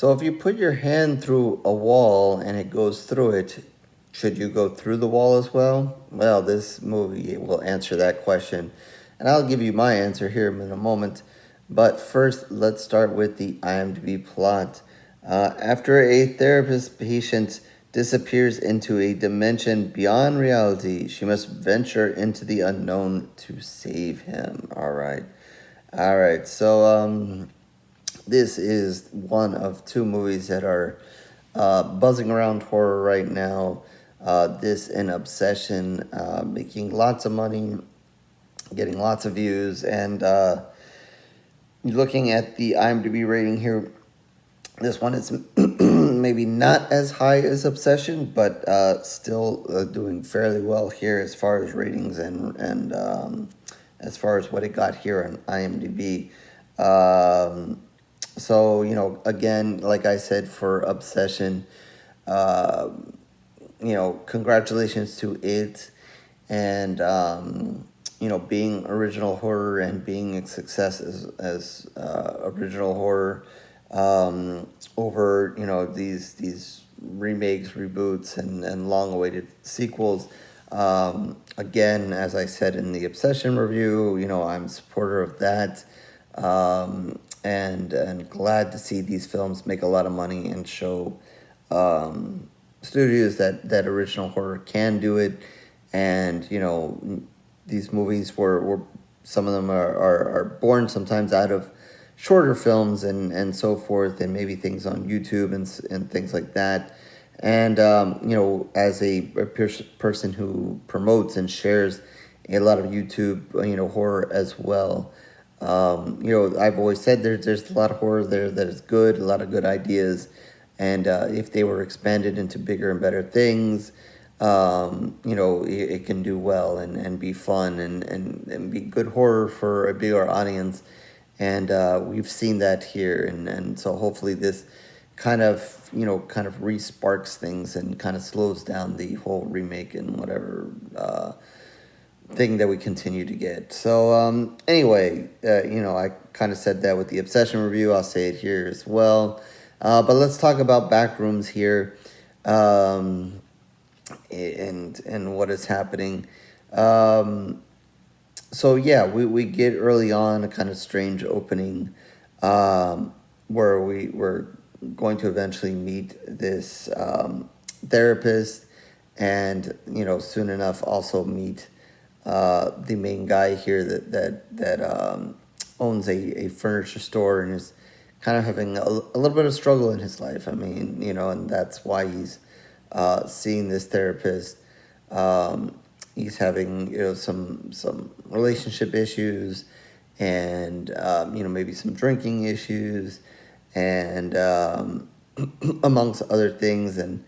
So if you put your hand through a wall and it goes through it, should you go through the wall as well? Well, this movie will answer that question. And I'll give you my answer here in a moment. But first, let's start with the IMDb plot. After a therapist patient disappears into a dimension beyond reality, she must venture into the unknown to save him. All right. All right. So, this is one of two movies that are buzzing around horror right now. This and Obsession, making lots of money, getting lots of views, and looking at the IMDb rating here, this one is maybe not as high as Obsession, but still doing fairly well here as far as ratings and as far as what it got here on IMDb. So, again, like I said, for Obsession, congratulations to it and, being original horror and being a success as original horror over, these remakes, reboots, and long-awaited sequels. Again, as I said in the Obsession review, I'm a supporter of that. And glad to see these films make a lot of money and show studios that original horror can do it. And these movies were some of them are born sometimes out of shorter films and so forth, and maybe things on YouTube and things like that. And as a person who promotes and shares a lot of YouTube horror as well. I've always said there's a lot of horror there that is good, a lot of good ideas, and if they were expanded into bigger and better things, it can do well and be fun and be good horror for a bigger audience, and we've seen that here, and so hopefully this kind of re-sparks things and kind of slows down the whole remake and whatever thing that we continue to get. So anyway, I kind of said that with the Obsession review. I'll say it here as well. But let's talk about Backrooms here, and what is happening. So yeah, we get early on a kind of strange opening, where we're going to eventually meet this therapist, and soon enough also meet the main guy here that owns a furniture store and is kind of having a little bit of struggle in his life. I mean, and that's why he's seeing this therapist. He's having some relationship issues, and maybe some drinking issues, and amongst other things. And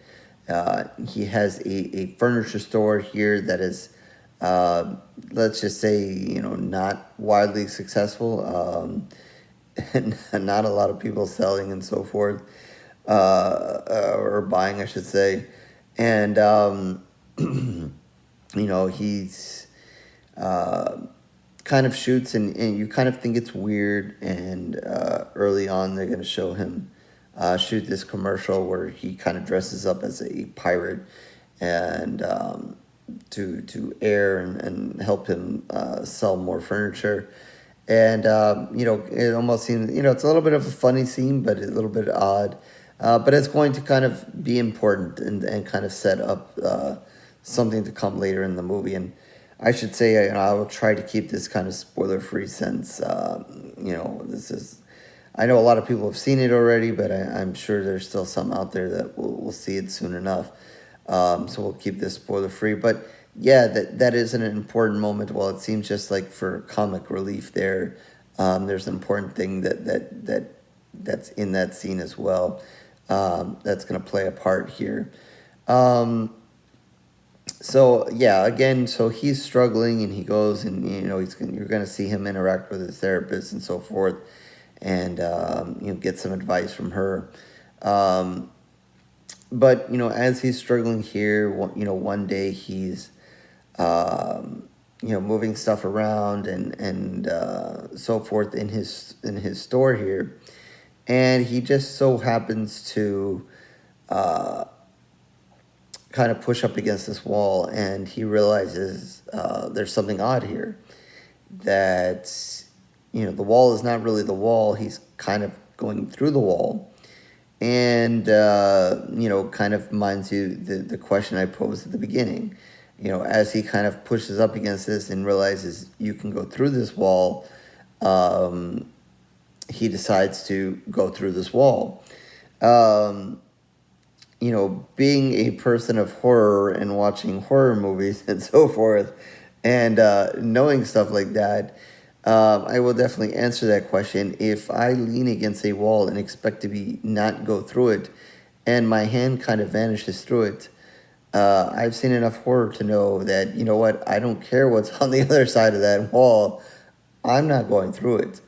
he has a furniture store here that is, let's just say, not widely successful, and not a lot of people selling and so forth, or buying, I should say. And he's kind of shoots, and you kind of think it's weird, and early on they're going to show him shoot this commercial where he kind of dresses up as a pirate, and to air and help him sell more furniture. And it almost seems, it's a little bit of a funny scene, but a little bit odd, but it's going to kind of be important and kind of set up something to come later in the movie. And I should say, I will try to keep this kind of spoiler free, since this is, I know a lot of people have seen it already, but I'm sure there's still some out there that will see it soon enough. So we'll keep this spoiler free. But yeah, that is an important moment. Well, it seems just like for comic relief there, there's an important thing that's in that scene as well, that's going to play a part here. So yeah, again, so he's struggling, and he goes, and you're going to see him interact with his therapist and so forth, and get some advice from her. But as he's struggling here, one day he's moving stuff around and so forth in his store here, and he just so happens to kind of push up against this wall, and he realizes there's something odd here. That, the wall is not really the wall. He's kind of going through the wall. And, kind of reminds you the question I posed at the beginning. As he kind of pushes up against this and realizes you can go through this wall, he decides to go through this wall. Being a person of horror and watching horror movies and so forth, and knowing stuff like that, I will definitely answer that question. If I lean against a wall and expect to be not go through it, and my hand kind of vanishes through it, I've seen enough horror to know that, you know what, I don't care what's on the other side of that wall. I'm not going through it.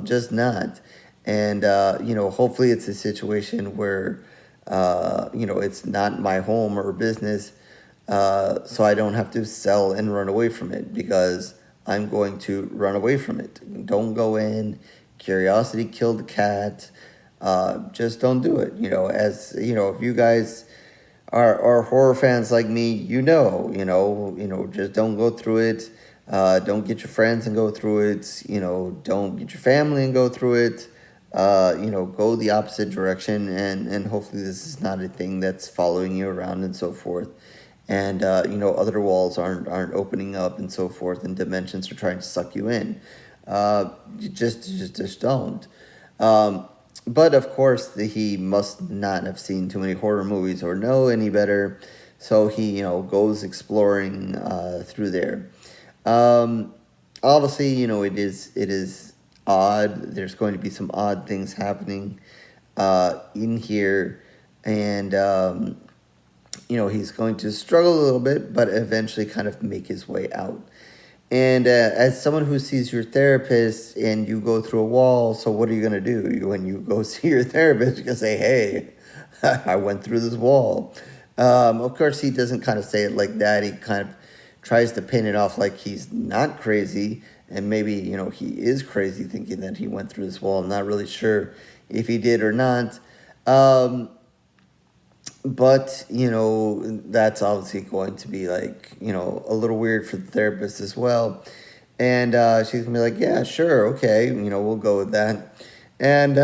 Just not. And, hopefully it's a situation where, it's not my home or business, so I don't have to sell and run away from it, because I'm going to run away from it. Don't go in. Curiosity killed the cat. Just don't do it. If you guys are horror fans like me, just don't go through it. Don't get your friends and go through it. Don't get your family and go through it. Go the opposite direction, and hopefully this is not a thing that's following you around and so forth. And, other walls aren't opening up and so forth, and dimensions are trying to suck you in. Just don't. But, of course, he must not have seen too many horror movies or know any better, so he, goes exploring through there. Obviously, it is odd. There's going to be some odd things happening in here, and he's going to struggle a little bit, but eventually kind of make his way out. And as someone who sees your therapist and you go through a wall, so what are you going to do when you go see your therapist? You can say, hey, I went through this wall. Of course, he doesn't kind of say it like that. He kind of tries to paint it off like he's not crazy, and maybe, he is crazy thinking that he went through this wall. I'm not really sure if he did or not. But, that's obviously going to be like, a little weird for the therapist as well. And she's going to be like, yeah, sure, okay, we'll go with that. And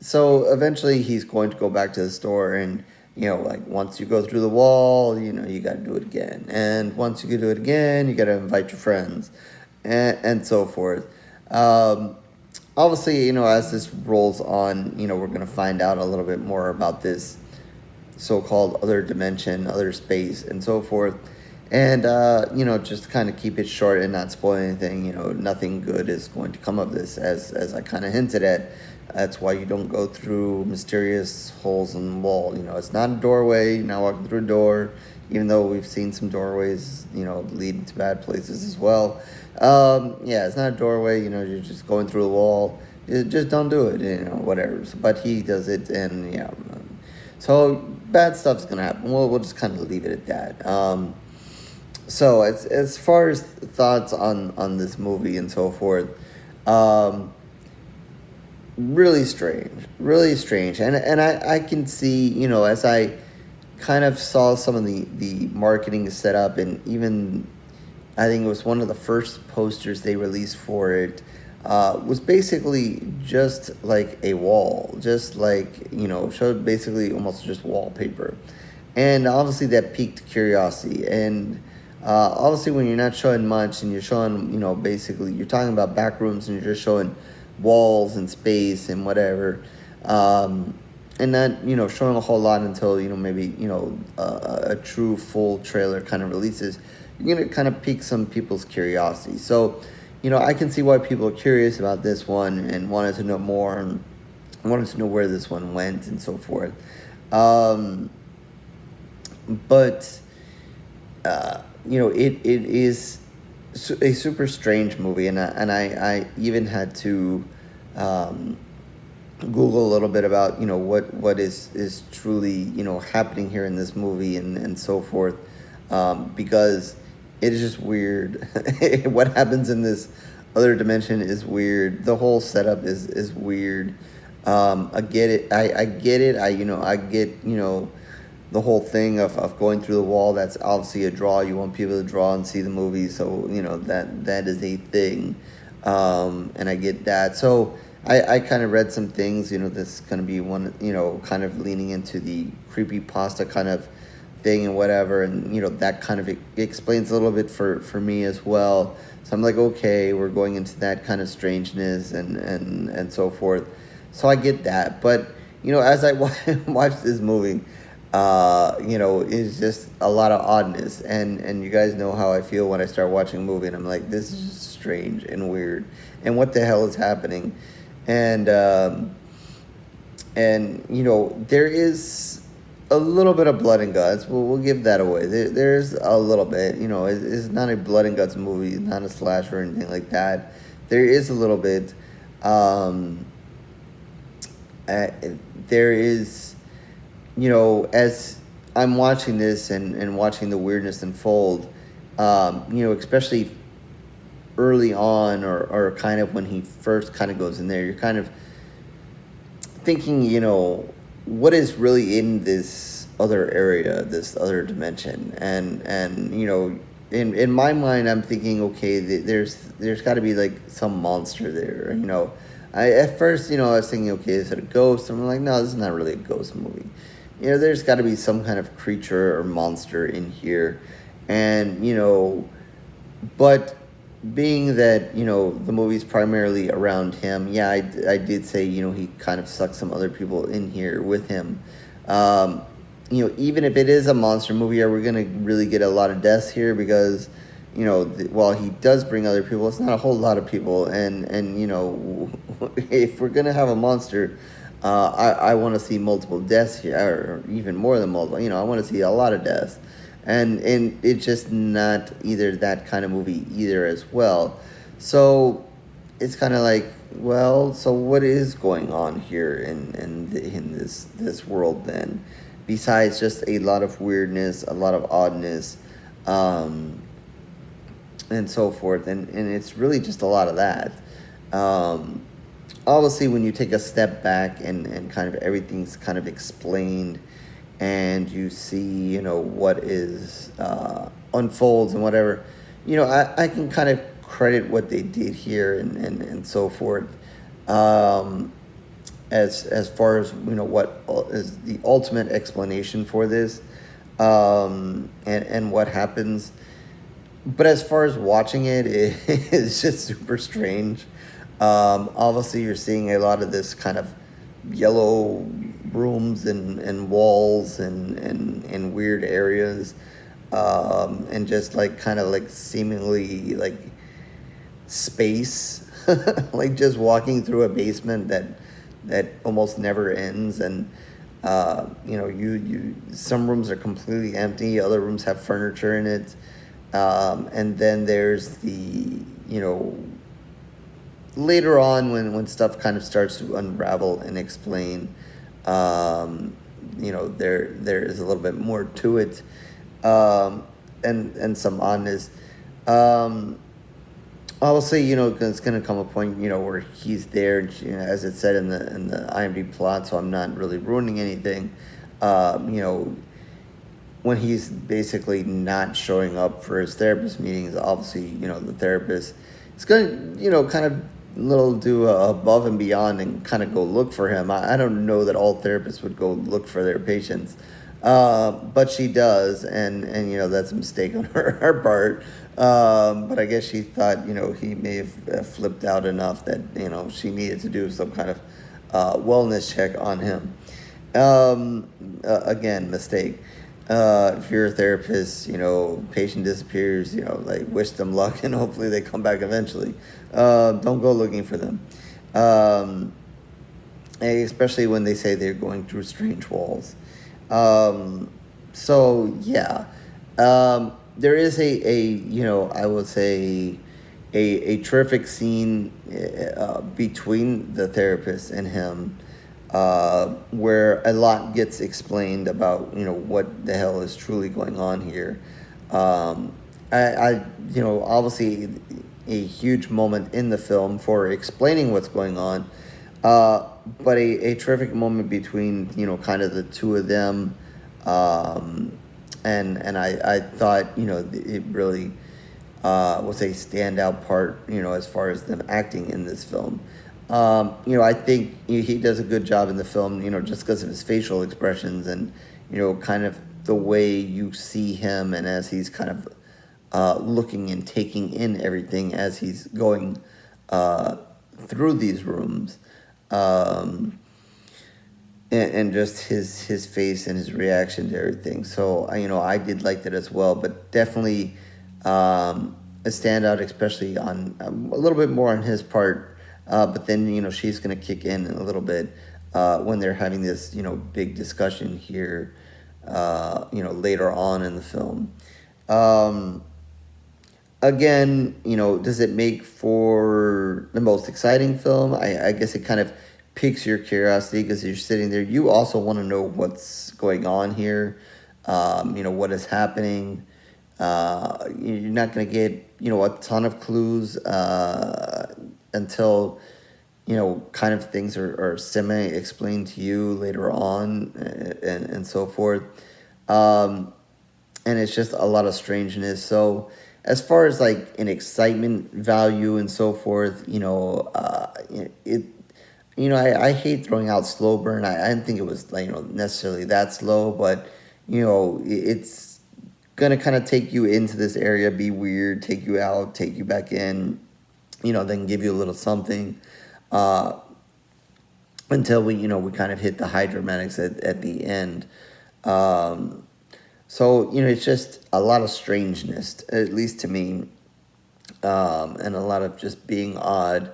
so eventually he's going to go back to the store, and, once you go through the wall, you got to do it again. And once you do it again, you got to invite your friends and so forth. Obviously, as this rolls on, we're going to find out a little bit more about this so-called other dimension, other space, and so forth. And, just kind of keep it short and not spoil anything. Nothing good is going to come of this, as I kind of hinted at. That's why you don't go through mysterious holes in the wall. It's not a doorway. You're not walking through a door, even though we've seen some doorways, lead to bad places as well. It's not a doorway. You're just going through a wall. Just don't do it, whatever. But he does it, and, so bad stuff's going to happen. We'll just kind of leave it at that. So as far as thoughts on this movie and so forth, really strange. And I can see, as I kind of saw some of the marketing set up, and even I think it was one of the first posters they released for it, was basically just like a wall, just like, showed basically almost just wallpaper. And obviously that piqued curiosity. And obviously when you're not showing much and you're showing, basically you're talking about Backrooms and you're just showing walls and space and whatever, and not, showing a whole lot until, maybe, a true full trailer kind of releases, you're going to kind of pique some people's curiosity. So, I can see why people are curious about this one and wanted to know more and wanted to know where this one went and so forth. But, it is a super strange movie, and I even had to Google a little bit about what is truly happening here in this movie and so forth, because it is just weird. What happens in this other dimension is weird. The whole setup is weird. I get it. I get it. I get, the whole thing of going through the wall. That's obviously a draw. You want people to draw and see the movie. So, that is a thing. And I get that. So I kind of read some things, this is going to be one, kind of leaning into the creepy pasta kind of thing and whatever. And, that kind of explains a little bit for me as well. So I'm like, okay, we're going into that kind of strangeness and so forth. So I get that. But, as I watch this movie, it's just a lot of oddness. And you guys know how I feel when I start watching a movie and I'm like, this is just strange and weird. And what the hell is happening? And there is a little bit of blood and guts. We'll give that away. There's a little bit. It's not a blood and guts movie. It's not a slasher or anything like that. There is a little bit. There is, as I'm watching this and watching the weirdness unfold, especially early on or kind of when he first kind of goes in there, you're kind of thinking, what is really in this other area, this other dimension, and in my mind, I'm thinking, okay, there's got to be like some monster there, at first, I was thinking, okay, is it a ghost? I'm like, no, this is not really a ghost movie. There's got to be some kind of creature or monster in here, and but being that the movie's primarily around him, yeah, I did say he kind of sucks some other people in here with him. Even if it is a monster movie, are we gonna really get a lot of deaths here? Because while he does bring other people, it's not a whole lot of people, and if we're gonna have a monster, I want to see multiple deaths here, or even more than multiple. I want to see a lot of deaths. And it's just not either that kind of movie either as well. So it's kind of like, well, so what is going on here in this world then? Besides just a lot of weirdness, a lot of oddness, and so forth. And it's really just a lot of that. Obviously, when you take a step back and kind of everything's kind of explained, and you see, what is unfolds and whatever, I can kind of credit what they did here and so forth. As far as what is the ultimate explanation for this, and what happens. But as far as watching it, it's just super strange. Obviously, you're seeing a lot of this kind of yellow rooms and walls and weird areas, and just like kind of like seemingly like space, like just walking through a basement that almost never ends. And you some rooms are completely empty, other rooms have furniture in it, and then there's the later on when stuff kind of starts to unravel and explain, there is a little bit more to it, and some oddness. Obviously, it's going to come a point, where he's there, as it said in the IMDb plot, so I'm not really ruining anything. When he's basically not showing up for his therapist meetings, obviously, the therapist is going to, kind of do above and beyond and kind of go look for him. I don't know that all therapists would go look for their patients, but she does, and that's a mistake on her part. But I guess she thought he may have flipped out enough that she needed to do some kind of wellness check on him. Again, mistake. If you're a therapist, patient disappears, like wish them luck and hopefully they come back eventually. Don't go looking for them. Especially when they say they're going through strange walls. So yeah, there is I would say a terrific scene between the therapist and him, where a lot gets explained about what the hell is truly going on here. Obviously a huge moment in the film for explaining what's going on. But a terrific moment between, kind of the two of them. Um, and I thought, it really was a standout part, as far as them acting in this film. I think he does a good job in the film, just because of his facial expressions and, kind of the way you see him and as he's kind of looking and taking in everything as he's going uh, through these rooms. Um, and just his face and his reaction to everything. So I did like that as well, but definitely a standout, especially on a little bit more on his part. But then she's gonna kick in a little bit when they're having this big discussion here. Later on in the film. Um, Again, does it make for the most exciting film? I guess it kind of piques your curiosity because you're sitting there. You also want to know what's going on here, what is happening. You're not going to get, a ton of clues until, kind of things are semi-explained to you later on and so forth. Um, and it's just a lot of strangeness. So as far as like an excitement value and so forth, it, I hate throwing out slow burn. I didn't think it was like, necessarily that slow, but it's gonna kind of take you into this area, be weird, take you out, take you back in, then give you a little something, uh, until we kind of hit the high dramatics at the end. Um, so, it's just a lot of strangeness, at least to me, and a lot of just being odd.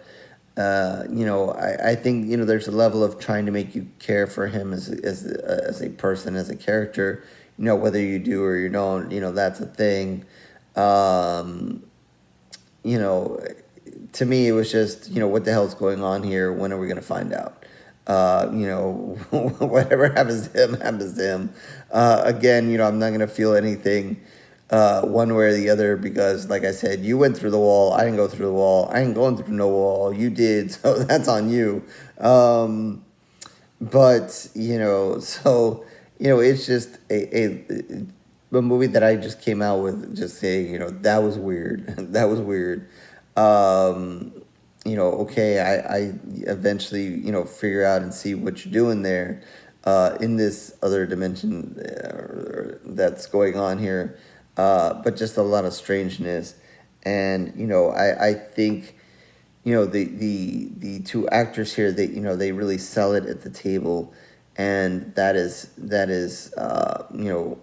I think, there's a level of trying to make you care for him as a person, as a character, whether you do or you don't, that's a thing. Um, you know, to me, it was just, what the hell's going on here? When are we going to find out? Whatever happens to him, happens to him. Again, I'm not going to feel anything one way or the other because, like I said, you went through the wall. I didn't go through the wall. I ain't going through no wall. You did, so that's on you. But, so, it's just a movie that I just came out with just saying, that was weird. That was weird. Um, okay, I eventually, figure out and see what you're doing there in this other dimension that's going on here. But just a lot of strangeness. And, I think, the two actors here, they really sell it at the table. And that is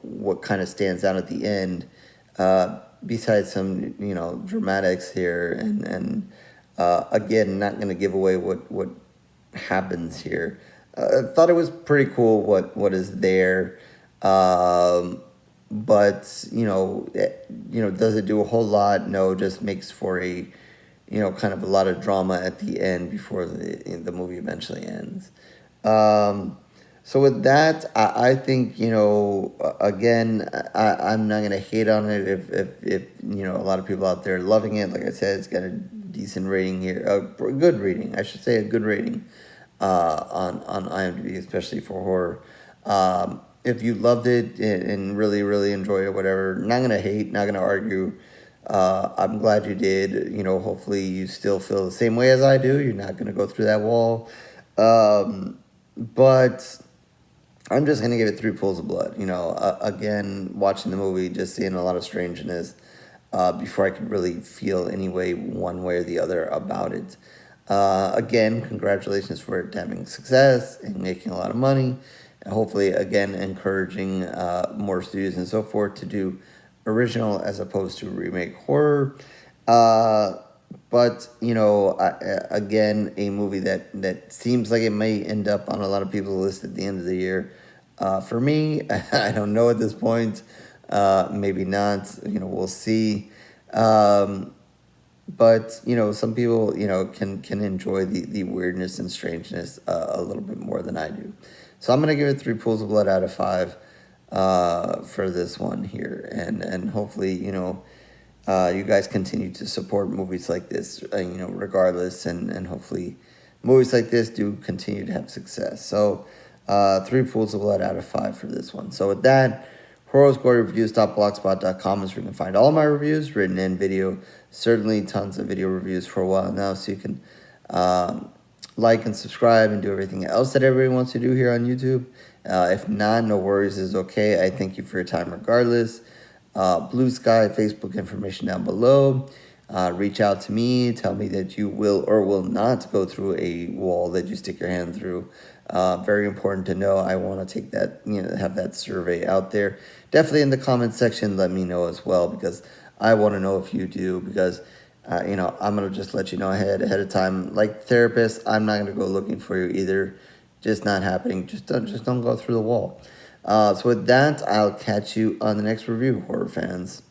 what kind of stands out at the end, besides some, dramatics here and again, not going to give away what happens here. I thought it was pretty cool what is there, but does it do a whole lot? No, just makes for a kind of a lot of drama at the end before the movie eventually ends. Um, so with that, I think again, I'm not gonna hate on it if a lot of people out there loving it. Like I said, it's got a decent rating here, a good rating, I should say, a good rating on IMDb, especially for horror. If you loved it and really really enjoyed it, whatever, not gonna hate, not gonna argue. I'm glad you did. Hopefully you still feel the same way as I do. You're not gonna go through that wall. But I'm just gonna give it three pools of blood. Again, watching the movie, just seeing a lot of strangeness before I could really feel any way, one way or the other about it. Again, congratulations for it having success and making a lot of money. And hopefully, again, encouraging more studios and so forth to do original as opposed to remake horror. But again, a movie that seems like it may end up on a lot of people's list at the end of the year. For me, I don't know at this point. Maybe not. We'll see. But some people can enjoy the weirdness and strangeness a little bit more than I do. So I'm gonna give it three pools of blood out of five for this one here, and hopefully you guys continue to support movies like this, regardless, and hopefully movies like this do continue to have success. So 3 pools of blood out of 5 for this one. So with that, horrorscorereviews.blogspot.com is where you can find all my reviews, written and video. Certainly tons of video reviews for a while now, so you can like and subscribe and do everything else that everybody wants to do here on YouTube. If not, no worries, is okay. I thank you for your time regardless. Blue Sky, Facebook information down below. Reach out to me. Tell me that you will or will not go through a wall that you stick your hand through. Very important to know. I want to take that, have that survey out there. Definitely in the comment section, let me know as well, because I want to know if you do, because I'm going to just let you know ahead of time. Like therapist, I'm not going to go looking for you either. Just not happening. Just don't go through the wall. So with that, I'll catch you on the next review, horror fans.